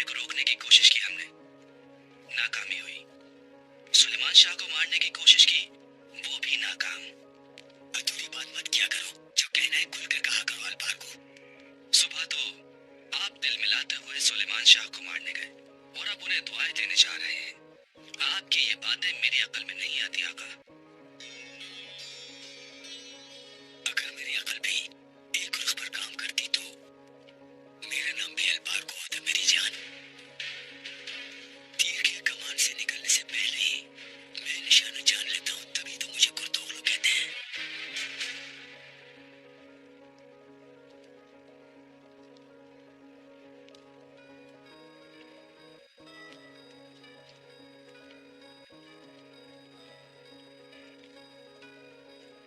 को रोकने की कोशिश की हमने, नाकामी हुई। सुलेमान शाह को मारने की कोशिश की, वो भी नाकाम। अधूरी बात मत किया करो, जो कहना है खुलकर कहा करो अलबार को। सुबह तो आप दिल मिलाते हुए सुलेमान शाह को मारने गए और अब उन्हें दुआएं देने जा रहे हैं। आपकी ये बातें मेरी अकल में नहीं आती आका। अगर मेरी अकल भी एक रुख पर काम करती तो मेरा नाम भी अलबार को होता मेरी जान। तीर के कमान से निकलने से पहले ही मैं निशाना जान लेता हूँ, तभी तो मुझे कुर्तोगलू कहते हैं।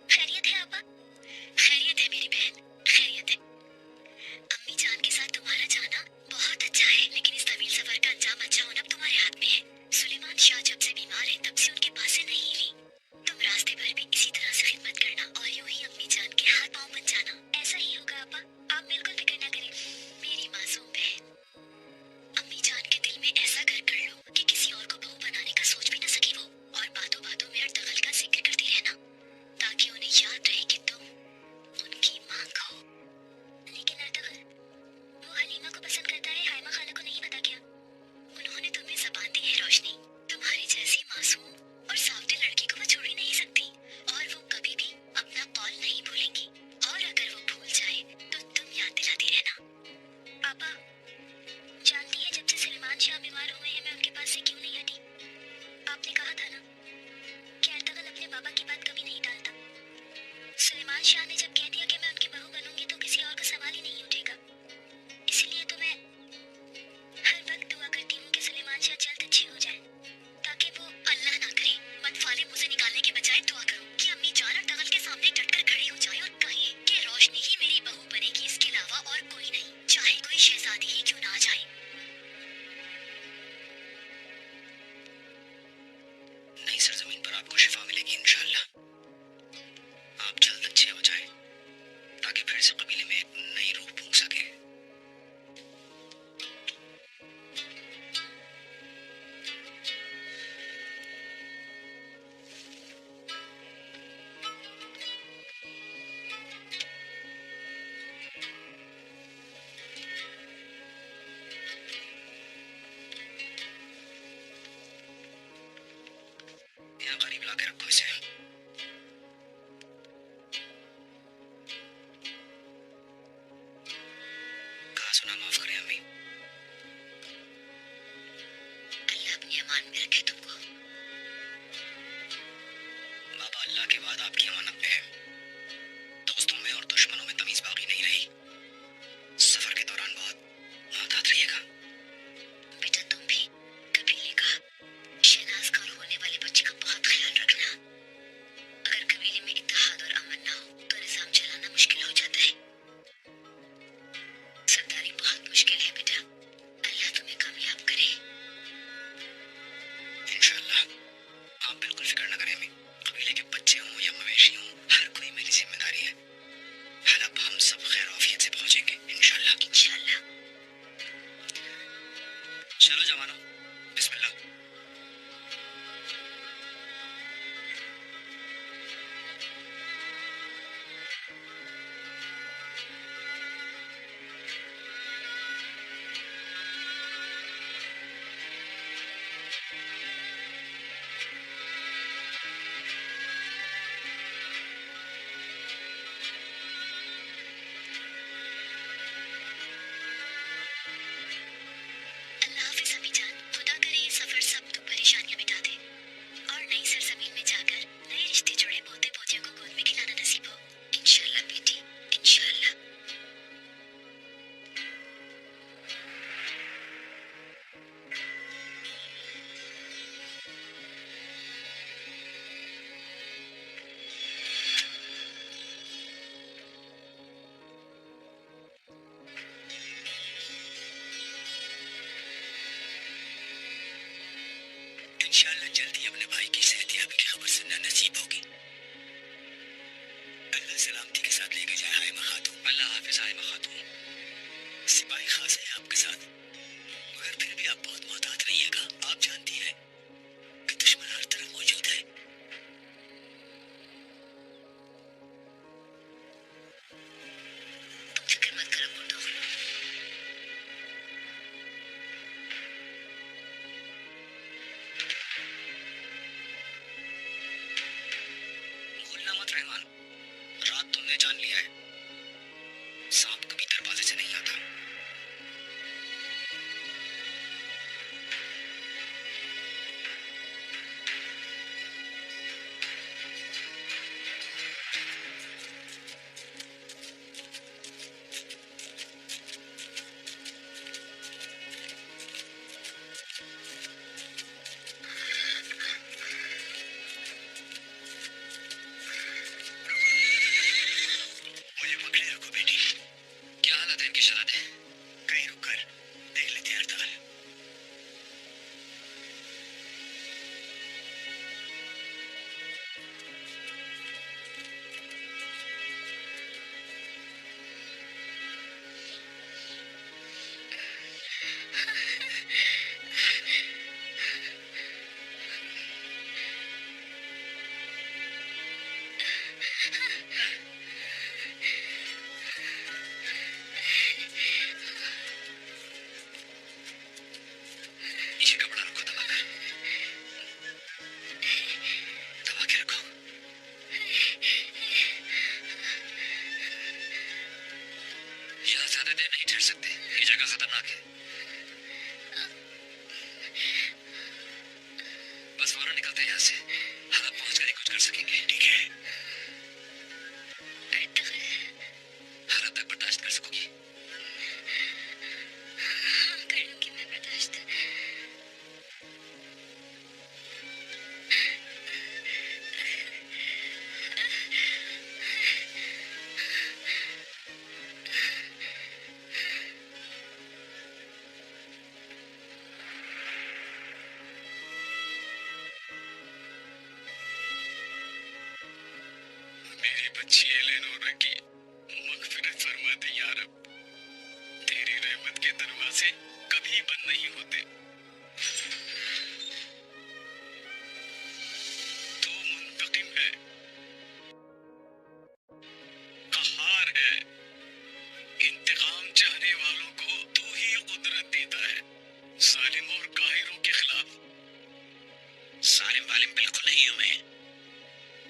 खैरियत है आपा? खैरियत है मेरी बहन, खैरियत है। अम्मी जान के साथ तुम्हारा जाना बहुत अच्छा है, लेकिन इस तवील सफर का अंजाम अच्छा होना तुम्हारे हाथ में है। सुलेमान शाह जब से बीमार है तब से उनके पास से नहीं हिली। तुम रास्ते भर भी इसी तरह से खिदमत करना और यूं ही अम्मी जान के हाथ पांव बन जाना। ऐसा ही होगा आपा, आप बिल्कुल फिक्र ना करें मेरी मासूम बहन। अम्मी जान के दिल में ऐसा घर कर लो कि किसी और को बहू बनाने का सोच भी ना सके वो, और बातों बातों में अर्तगल का जिक्र करती रहना ताकि उन्हें याद रहे कि तुम उनकी मांग हो। लेकिन अर्तगल, वो हलीमा को पसंद करता है, हाइमा खाला को नहीं पता क्या? उन्होंने तुम्हें ज़बान दी है रोशनी, तुम्हारी जैसी मासूम और सावते लड़की को वो छोड़ ही नहीं सकती, और वो कभी भी अपना कौल नहीं भूलेंगी। और अगर वो भूल जाए तो तुम याद दिलाती रहना। पापा, जानती है जब से सुलेमान शाह बीमार हुए हैं मैं उनके पास से क्यों नहीं हटी? आपने कहा था ना कि अर्तगल अपने बाबा की बात कभी नहीं टालता। सुलेमान शाह ने जब कह दिया कि मैं उनकी बहू बनूंगी तो किसी और का सवाल ही नहीं उठेगा। इसलिए तो मैं हर वक्त दुआ करती हूँ कि सुलेमान शाह जल्द अच्छे हो जाए, ताकि वो अल्लाह ना करे मतफाले मुझे निकालने के बजाय दुआ करो कि अम्मी जान अर्तगल के सामने डटकर खड़ी हो जाए और कहे कि रोशनी ही मेरी बहू बनेगी, इसके अलावा और कोई नहीं, चाहे कोई शहजादी ही क्यों ना आ जाए। नई सरजमीन पर आपको शिफा मिलेगी इंशाअल्लाह। आप जल्द अच्छे हो जाएं, ताकि फिर से कबीले में एक नई रूह फूंक सके। यहाँ करीब ला के रखो इसे। कहा सुना माफ करें अम्मी। अल्लाह अपनी अमान में रखे तुमको। बाबा, अल्लाह के बाद आपकी अमानत पे है। दोस्तों में और दुश्मनों में तमीज बाकी नहीं रही। सफर के दौरान बहुत मुहतात रहिएगा। बेटा तुम भी कबीले का शहनाज कौर होने वाले बच्चे का बहुत ख्याल रखना। अगर कबीले में इत्तेहाद और अमन ना हो तो निजाम चलाना मुश्किल हो जाता है। सरदारी बहुत मुश्किल है बेटा, अल्लाह तुम्हें कामयाब करे। इंशाअल्लाह। आप बिल्कुल फिक्र न करें अम्मी। कबीले के बच्चे हों या मवेशी हों, हर कोई मेरी जिम्मेदारी है। हालांकि हम सब खैर आफियत से पहुंचेंगे इंशाअल्लाह। इंशाअल्लाह। चलो जवानों, बिस्मिल्लाह। अल्लाह हाफिज अम्मी जान, खुदा करे ये सफर सब दुख परेशानियां मिटा दे और नई सरजमीन में जाकर नए रिश्ते जुड़े पोते पोतियों को गोद में खिलाना नसीब हो। इंशाअल्लाह बेटी, इंशाअल्लाह। इंशाअल्लाह जल्दी अपने भाई की सेहतियाबी की खबर सुनना नसीब होगी। अल्लाह सलामती के साथ लेके जाए हाइमा खातून। अल्लाह हाफिज हाइमा खातून। सिपाही खास है आपके साथ, मगर मगर फिर भी आप बहुत मोहतात रहिएगा। आप जानती हैं कि दुश्मन हर तरफ मौजूद है। तुम फिक्र मत करो मुर्दो। भूलना मत रहमान, रात तुमने जान लिया है, सांप कभी दरवाजे से नहीं आता। मुझे पकड़े रखो बेटी। क्या हालत है इनकी शरादे? कहीं रुक कर देख लेते हैं हड़ताल। ये कपड़ा रखो, दबा कर, दबा के रखो। यहाँ ज्यादा देर नहीं ठहर सकते, ये जगह खतरनाक है। बस फौरन निकलते हैं यहाँ से, हालात पहुंच कर ही कुछ कर सकेंगे। ठीक है, हालात तक बर्दाश्त कर सकोगी? कर लूंगी मैं बर्दाश्त। मेरी बच्ची एलेनोरा की मगफिरत फरमा दे या रब। तेरी रहमत के दरवाजे कभी बंद नहीं होते। तू मुंतकिम है, कहार है, इंतकाम चाहने वालों को तू ही कुदरत देता है, जालिम और काहिरों के खिलाफ। जालिम वालिम बिल्कुल नहीं हूं मैं।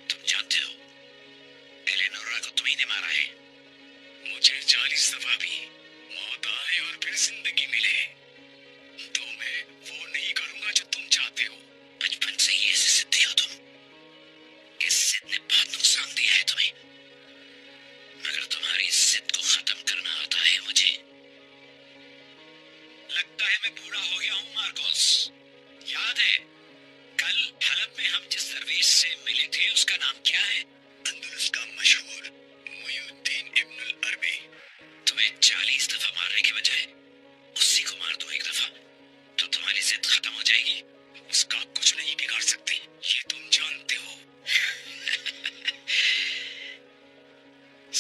तुम जानते हो एलेनोरा को तुम्ही ने मारा है। मुझे 40 दफा भी मौत आए और फिर जिंदगी मिले तो मैं वो नहीं करूंगा जो तुम चाहते हो। बचपन से ही ऐसे जिद्दी हो तुम। इस जिद ने बहुत नुकसान दिया है तुम्हें, मगर तुम्हारी जिद को खत्म करना आता है मुझे। लगता है मैं बूढ़ा हो गया हूँ मार्कोस। याद है कल हलब में हम जिस दरवेश से मिले थे उसका नाम क्या है? अंदलुस का मशहूर मुइनुद्दीन इब्नुल अरबी। तुम्हें 40 दफा मारने के बजाय उसी को मार दो एक दफा, तो तुम्हारी जिद खत्म हो जाएगी। उसका कुछ नहीं बिगाड़ सकती, ये तुम जानते हो।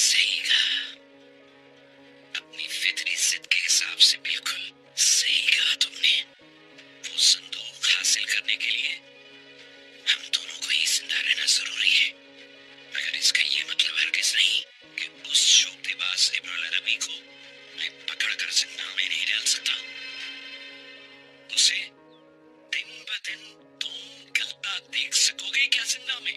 सही कहा, अपनी फितरी जिद के हिसाब से बिल्कुल सही कहा तुमने। वो संदूक हासिल करने के लिए हम दोनों को ही जिंदा रहना जरूरी है, मगर इसका ये मतलब हरगिज नहीं कि उस शोखबाज इब्नुल अरबी को मैं पकड़कर जिंदा में नहीं डाल सकता। उसे दिन ब दिन तुम गलता देख सकोगे क्या जिंदा में?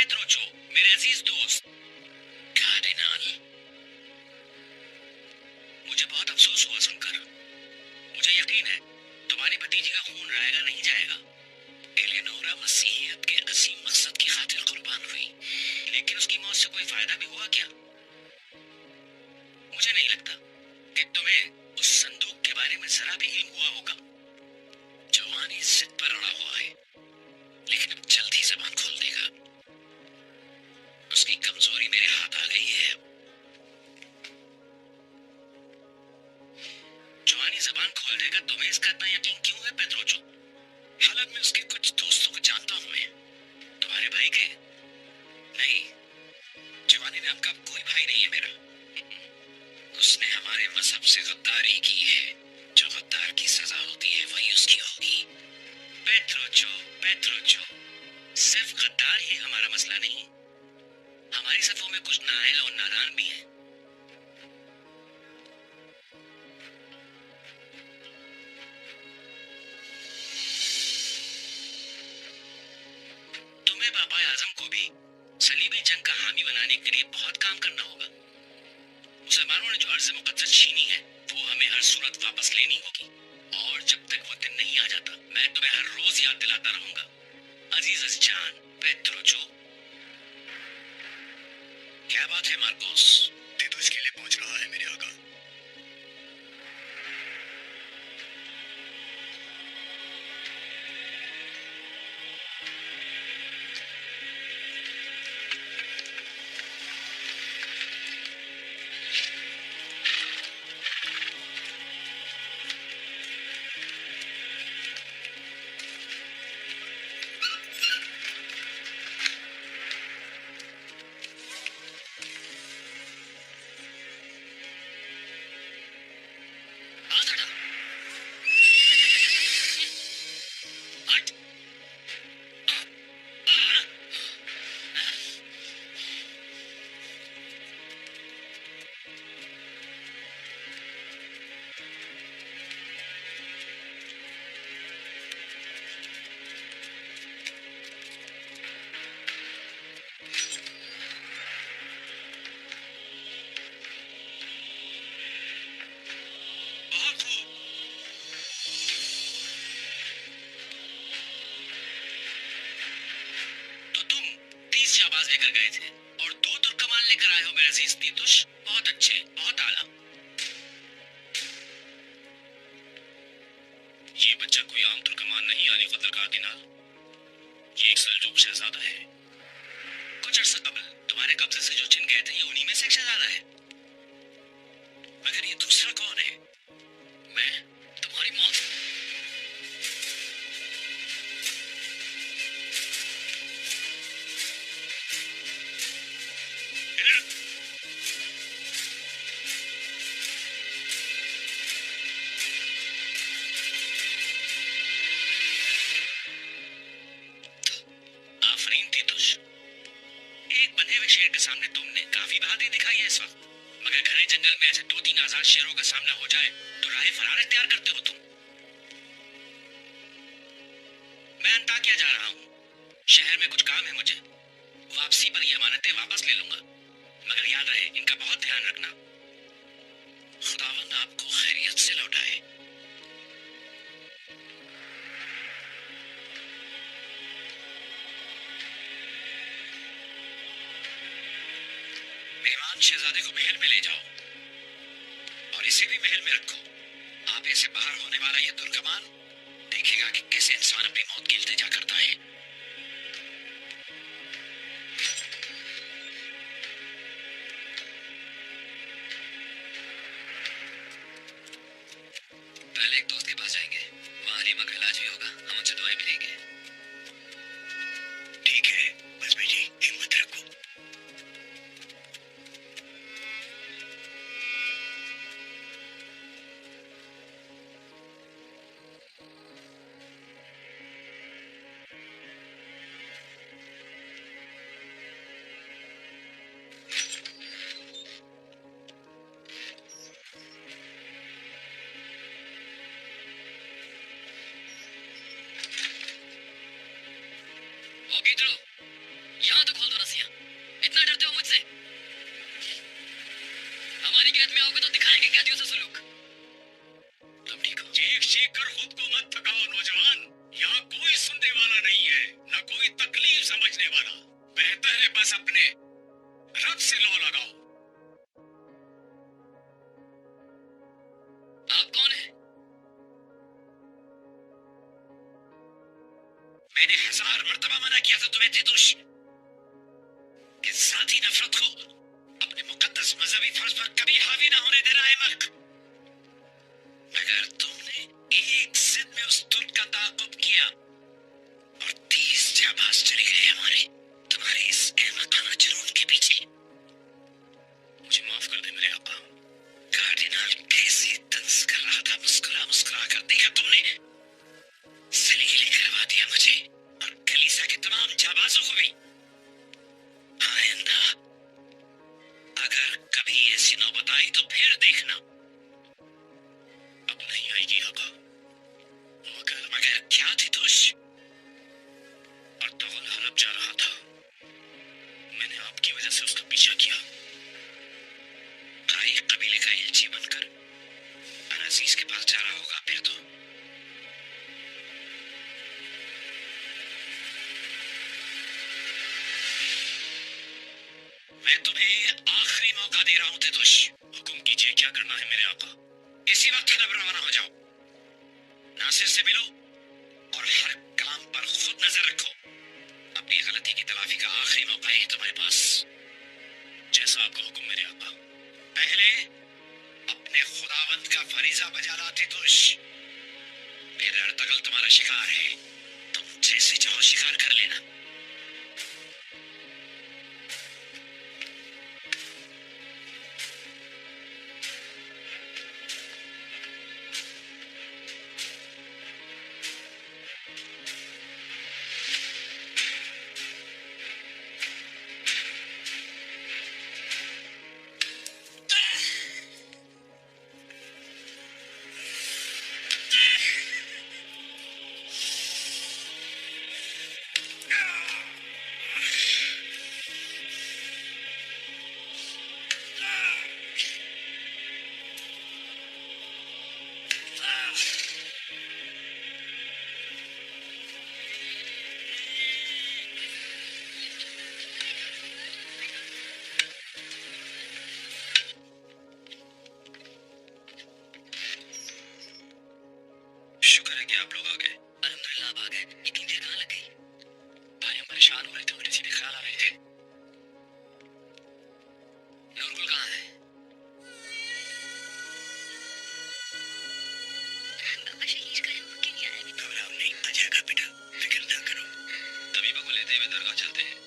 पेट्रोचो, मेरे अजीज दोस्त। कार्डिनल, मुझे बहुत अफसोस हुआ सुनकर। मुझे यकीन है तुम्हारी भतीजी का खून रायगा नहीं जाएगा। एलिनोरा मसीहियत के असीम मकसद की खातिर कुर्बान हुई, लेकिन उसकी मौत से कोई फायदा भी हुआ क्या? मुझे नहीं लगता कि तुम्हें उस संदूक के बारे में जरा भी इल्म हुआ होगा। जवानी जिद पर अड़ा हुआ है, लेकिन अब जल्द ही जबान खोल देगा। उसकी कमजोरी मेरे हाथ आ गई है। जवानी जबान खोल देगा, तुम्हें इसका इतना यकीन क्यों है पेट्रोचो? हालांकि मैं उसके कुछ दोस्तों को जानता हूं। मैं तुम्हारे भाई के नहीं, जवानी नाम का कोई भाई नहीं है मेरा। उसने हमारे मजहब से गद्दारी की है। जो गद्दार की सजा होती है वही उसकी होगी। पेट्रोचो, पेट्रोचो, सिर्फ गद्दार ही हमारा मसला नहीं, हमारी सफों में कुछ नाअहल और नादान भी हैं। तुम्हें बाबा आजम को भी सलीबी जंग का हामी बनाने के लिए बहुत काम करना होगा। मुसलमानों ने जो अर्ज़ मुक़द्दस छीनी है वो हमें हर सूरत वापस लेनी होगी, और जब तक वो दिन नहीं आ जाता मैं तुम्हें हर रोज याद दिलाता रहूंगा। अजीज जान पेट्रोचो। क्या बात है मार्कोस? तीतुस के लिए पहुंच रहा है मेरे आका। शाबाश लेकर गए थे और 2 तुर्कमान लेकर आए हो मेरे अजीज तीतुस। बहुत अच्छे, बहुत आला। ये बच्चा कोई आम तुर्कमान नहीं यानी कदर कार्डिनल, ये एक सल्जूक शहजादा है। कुछ अर्सा कबल तुम्हारे कब्जे से जो छिन गए थे ये उन्हीं में से एक शहजादा है। मगर ये दूसरा कौन है? मैं, तुम्हारी मौत। एक बंधे हुए शेर के सामने तुमने काफी बहादुरी दिखाई है इस वक्त, मगर घने जंगल में ऐसे 2-3 आजाद शेरों का सामना हो जाए तो राह फरार इख्तियार करते हो तुम। मैं अंताकिया जा रहा हूँ, शहर में कुछ काम है मुझे। वापसी पर ये अमानतें वापस ले लूंगा, मगर याद रहे इनका बहुत ध्यान रखना। खुदावंद आपको खैरियत से लौटाए। मेहमान शहजादे को महल में ले जाओ और इसे भी महल में रखो। आपे से बाहर होने वाला ये तुर्कमान देखेगा कि कैसे इंसान अपनी मौत की इल्तिजा करता है। पहले एक दोस्त के पास जाएंगे, वहां रीमा का इलाज भी होगा, हम उनसे दवाएं भी लेंगे। ठीक है, बस बेटी हिम्मत रखो। ओ गिद्रो, यहाँ तो खोल दो रस्सियाँ। इतना डरते हो मुझसे? हमारी कैद में आओगे तो दिखाएंगे कैदियों से सलूक। तुम ठीक हो? चीख चीख कर खुद को मत थकाओ नौजवान। यहाँ कोई सुनने वाला नहीं है, न कोई तकलीफ समझने वाला। बेहतर है बस अपने रब से लौ लगाओ। आप कौन हैं? मैंने 1000 मर्तबा मना किया था तुम्हें तितुश, कि जाती नफरत को अपने मुकद्दस मजहबी फर्ज पर कभी हावी ना होने देना है मल्क। मगर तुमने एक जिद में उस तुर्क का ताक़ुब किया और 30 जाबाज चले गए हमारे तुम्हारे इस अहमकाना जुनून के पीछे। मुझे माफ कर दे मेरे आका। कार्डिनल कैसे तंज कर रहा था, मुस्कुरा मुस्कुरा कर देखा तुमने। सलीले करवा दिया मुझे और कलीसा के तमाम जाबाजों को भी। आइंदा अगर कभी ऐसी नौबत आई तो फिर देखना। अब नहीं आएगी आका। मगर मगर क्या थी तुझ? और तगल हरब जा रहा था, मैंने आपकी वजह से उसका पीछा किया। ताई कबीले का इल्ची बनकर अजीज के पास जा रहा होगा फिर तो। मैं तुम्हें आखिरी मौका दे रहा हूं तितुश। हुक्म कीजिए क्या करना है मेरे आका। इसी वक्त हलब रवाना हो जाओ। नासिर से मिलो और हर काम पर खुद नजर रखो। अपनी गलती की तलाफी का आखिरी मौका है तुम्हारे पास। जैसा आपका हुक्म मेरे आका। पहले अपने खुदावंद का फरीजा बजा ला तितुश। फिर अर्तगल तुम्हारा शिकार है, तुम जैसे चाहो शिकार कर लेना। शुक्र है कि आप लोग आ गए। अल्हम्दुलिल्लाह आप आ गए। इतनी देर कहाँ लग गई? भाई हम परेशान हो रहे थे, उल्टे सीधे ख्याल आ रहे थे। नूरगुल कहाँ है? पापा शहीद का रूह क्यों नहीं आया अभी तक? घबराओ नहीं, आ जाएगा बेटा, फिक्र ना करो। तबीबा को लेते हुए दरगाह चलते हैं।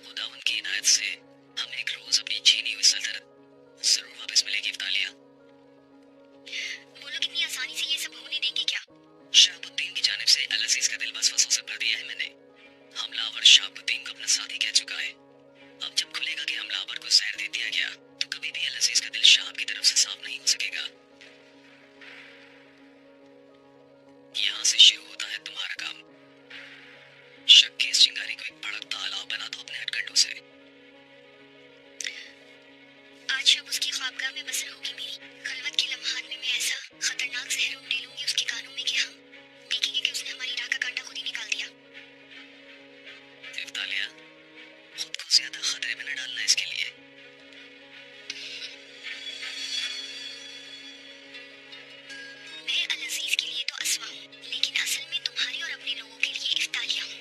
खुदावंद की इनायत से हमें एक रोज अपनी छीनी हुई सल्तनत जरूर वापस मिलेगी। इफ्तालिया, वो लोग इतनी आसानी से ये सब होने देंगे क्या? शहाबुद्दीन की जानिब से अल अजीज का दिल वसवसों से भर दिया है मैंने। हमलावर शहाबुद्दीन को अपना साथी कह चुका है। अब जब खुलेगा कि हमलावर को जहर दे दिया गया तो कभी भी अल अजीज का दिल शहाब की तरफ से साफ नहीं हो सकेगा। यहाँ से शुरू होता है तुम्हारा काम। शक की इस चिंगारी को एक भड़क तालाब बना दो अपने हथकंडों से। आज शब उसकी ख्वाबगाह में बसर होगी मेरी। खलवत के लम्हात में मैं ऐसा खतरनाक जहर उंडेलूंगी उसके कानों में कि हम देखेंगे कि उसने हमारी राह का कांटा खुद ही निकाल दिया। इफ्तालिया, खुद को ज्यादा खतरे में न डालना इसके लिए। मैं अल अजीज के लिए तो अस्वा हूँ, लेकिन असल में तुम्हारे और अपने लोगों के लिए इफ्तालिया हूँ,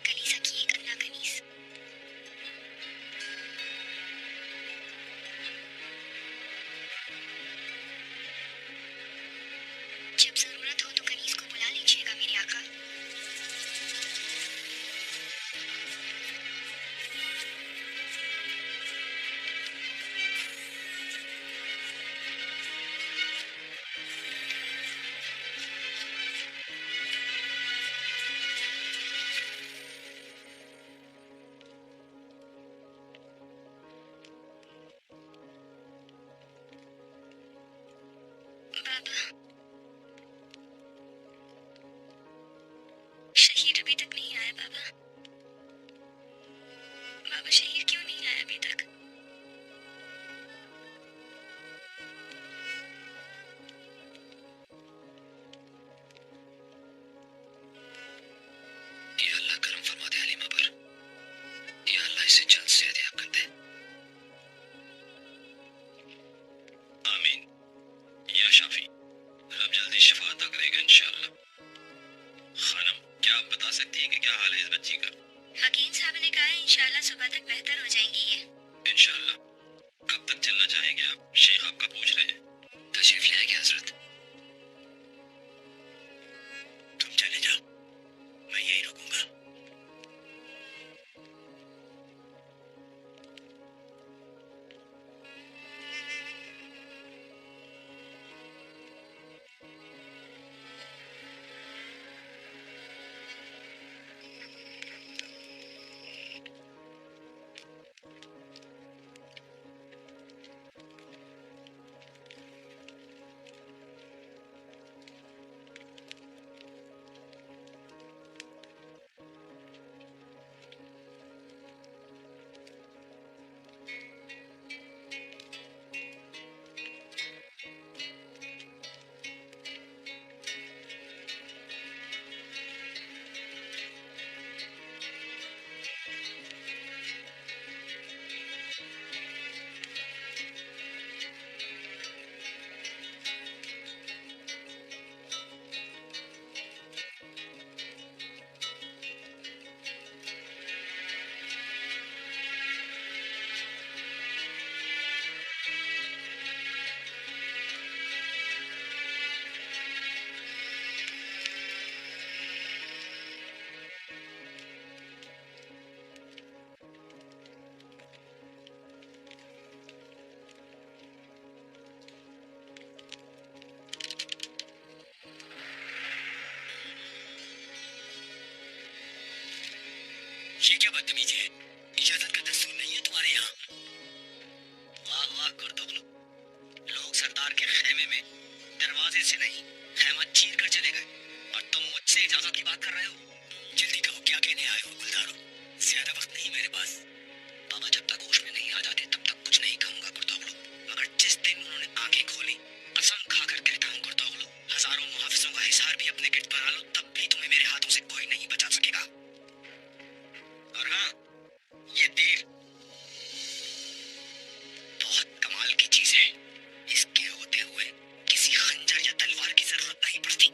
कलीसा की एक अन्ना कनीज। अभी तक नहीं आया बाबा। बाबा शहीर क्यों नहीं आया अभी तक? या अल्लाह करम फरमा दे हलीमा पर। या अल्लाह इसे जल्द से याद कर दे। आमीन। या शाफी, रब जल्दी शिफा अता करेगा इंशाअल्लाह। खानम, क्या आप बता सकती हैं कि क्या हाल है इस बच्ची का? हकीम साहब ने कहा है इंशाल्लाह सुबह तक बेहतर हो जाएंगी ये। इंशाअल्लाह। कब तक चलना चाहेंगे आप? शेख आपका पूछ रहे हैं। तशरीफ ले आएंगे हजरत। तुम चले जाओ, मैं यहीं रुकूंगा। ये क्या बदतमीजी है? इजाजत का दस्तूर नहीं है तुम्हारे यहाँ? वाह वाह कुर्तुगलू, लोग सरदार के खेमे में दरवाजे से नहीं खेमा चीर कर चले गए और तुम मुझसे इजाजत की बात कर रहे हो? जल्दी कहो क्या कहने आए हो गुलदारो? ज्यादा वक्त नहीं मेरे पास। बाबा जब तक होश में नहीं आ जाते तब तक कुछ नहीं कहूंगा कुर्तुगलू, मगर जिस दिन उन्होंने आंखें खोली कसम खाकर कहता हूँ कुर्तुगलू, हजारों मुहाफिजों का हिसार भी अपने गिरद बना लो तब भी तुम्हें मेरे हाथों से कोई नहीं बचा सकेगा। और हाँ, ये तीर बहुत कमाल की चीज है। इसके होते हुए किसी खंजर या तलवार की जरूरत नहीं पड़ती।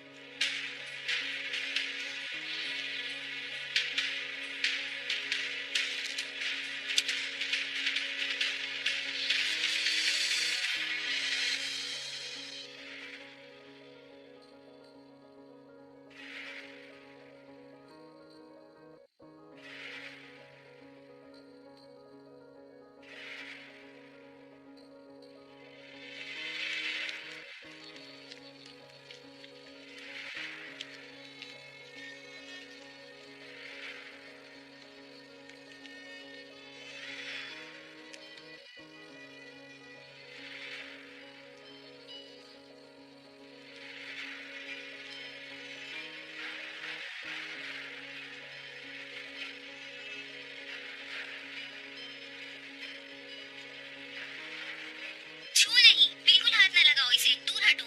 छू नहीं, बिल्कुल हाथ न लगाओ इसे, दूर हटो।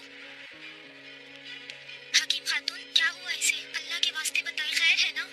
हकीम खातून क्या हुआ इसे? अल्लाह के वास्ते बताएं, खैर है ना?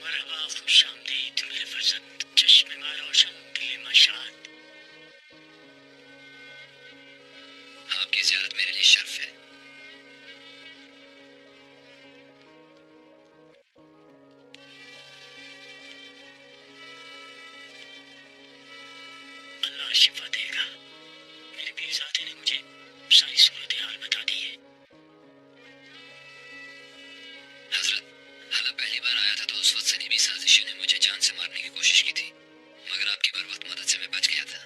मरहबा खुशामदीद मेरे फर्जंद, चश्मे में रोशन दिल मशाद। आपकी ज़ियारत मेरे लिए शर्फ है। अल्लाह शिफा देगा। मेरे पीरजादे ने मुझे सारी सूरत हाल बता दी है। हजरत, हाला पहली बार आया था तो उस वक्त सलीबी साजिशों ने मुझे जान से मारने की कोशिश की थी, मगर आपकी बर्बाद मदद से मैं बच गया था।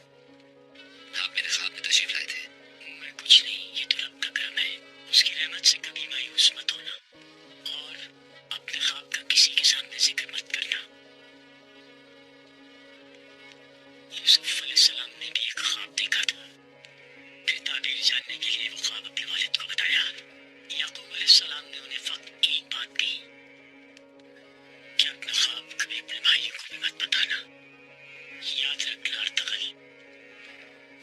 आप मेरे ख्वाब में तशरीफ लाए थे। मैं कुछ नहीं, ये तो रब का करम है। उसकी रहमत से कभी मायूस मत होना और अपने ख्वाब का किसी के सामने जिक्र मत करना। यूसुफ अलैहिस्सलाम ने भी एक ख्वाब देखा था, फिर ताबीर जानने के लिए वो ख्वाब अपने वालिद को बताया। याकूब अलैहिस्सलाम ने उन्हें फक्त एक बात कही कि अपना ख्वाब कभी अपने भाइयों को भी मत बताना। याद रख लार्तगल,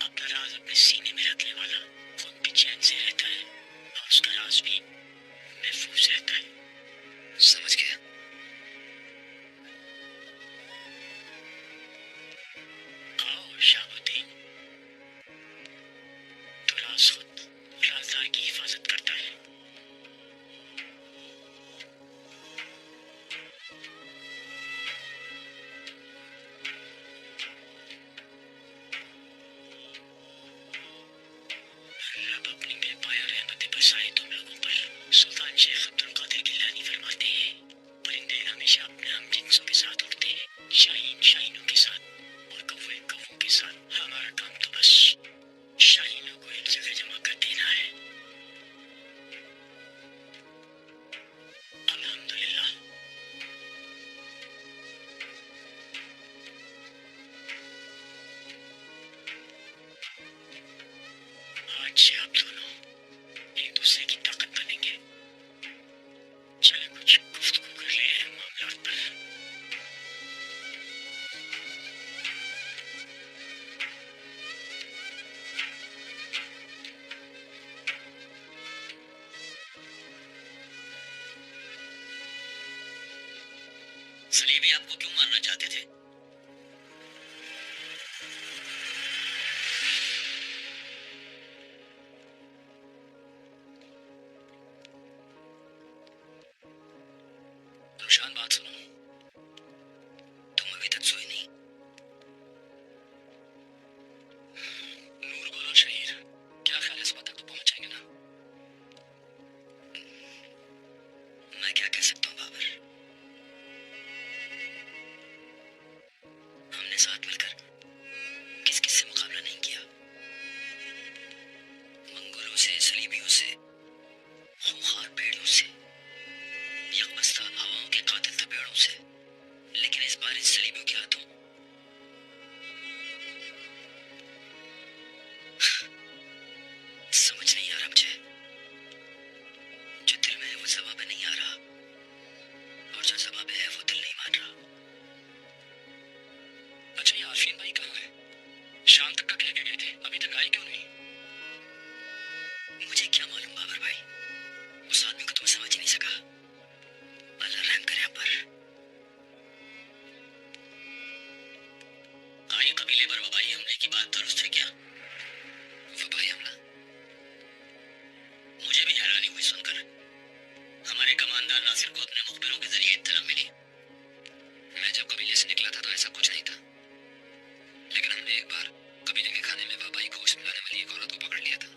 अपना राज अपने सीने में रखने वाला खुद भी चैन से रहता है और उसका राज भी महफूज रहता है। समझ गया। आओ शाहबुद्दीन, तो राज खुद राजदार की हिफाजत करता है। रब अपनी बेपाया रहमत बरसाए तुम लोगों पर। सुल्तान शेख अब्दुल कादिर गिलानी फरमाते हैं, परिंदे हमेशा अपने हम जिन्सों के साथ उड़ते हैं, शाहीन शाहीनों के साथ और कौवे कौवों के साथ। हमारा काम तो बस शाहीनों को एक जगह जमा कर देना है। अल्हम्दुलिल्लाह। आज से आप दोनों एक दूसरे की ताकत बनेंगे। चले कुछ गुफ्तगू कर ले हैं मामलात पर। सलीबी आपको क्यों मारना चाहते थे? रुशान, बात सुनो। तुम अभी तक सोए नहीं? नूर बोलो शहीर, क्या ख्याल है सुबह तक तो पहुंच जाएंगे ना? मैं क्या कह सकता हूँ बाबर। हमने साथ मिलकर किस किस से मुकाबला नहीं किया। मंगोलों से, सलीबियों से, खूंखार भेड़ों से, यकबस्ता हवाओं के कातिल तपेड़ों से। लेकिन इस बार इन सलीबियों के हाथों समझ नहीं आ रहा मुझे। जो दिल में है वो ज़बान नहीं आ रहा और जो ज़बान है वो दिल नहीं मान रहा। अच्छा, ये आफरीन भाई कहाँ है? शाम तक का कह के गए थे, अभी तक आए क्यों नहीं? मुझे क्या मालूम बाबर भाई, उस आदमी को तुम समझ ही नहीं सका। अल्लाह रहम करे आप पर। ये कबीले पर वबाई हमले की बात दुरुस्त है क्या? वबाई हमला? मुझे भी हैरानी हुई सुनकर। हमारे कमांडर नासिर को अपने मुखबिरों के जरिए इत्तला मिली। मैं जब कबीले से निकला था तो ऐसा कुछ नहीं था, लेकिन हमने एक बार कबीले के खाने में वबाई गोश्त मिलाने वाली एक औरत को पकड़ लिया था।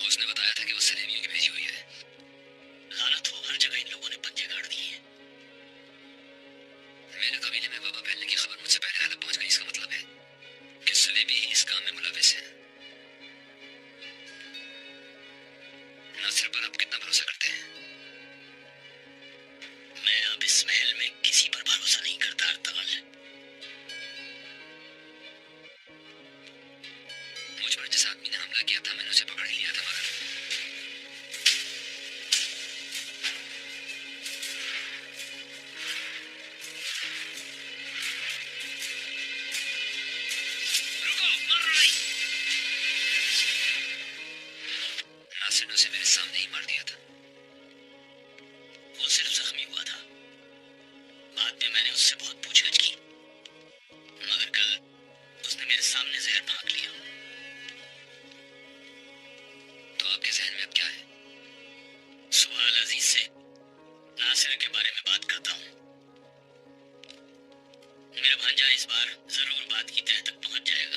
उसने बताया था कि वो सलेबियों की भेजी हुई है। लानत हो, हर जगह इन लोगों ने पंजे गाड़ दिए हैं। मेरे कबीले में वबा फैलने की खबर मुझसे पहले हलब पहुंच गई। इसका मतलब है कि सलेबी इस काम में मुलविस है। नासिर पर आप कितना भरोसा करते हैं? मैं अब इस महल में किसी पर भरोसा नहीं करता अर्तगल। मुझ पर जिस आदमी ने हमला किया था मैंने उसे पकड़ लिया था, मगर रुको, मर रही। नासिर ने उसे मेरे सामने ही मार दिया था। वो सिर्फ जख्मी हुआ था। बाद में मैंने उससे बहुत पूछताछ की, मगर कल उसने मेरे सामने जहर फांक लिया। तो आपके जहन में अब क्या है? सुबह अजीज से नासिर के बारे में बात करता हूँ। मेरा भांजा इस बार जरूर बात की तह तक पहुंच जाएगा।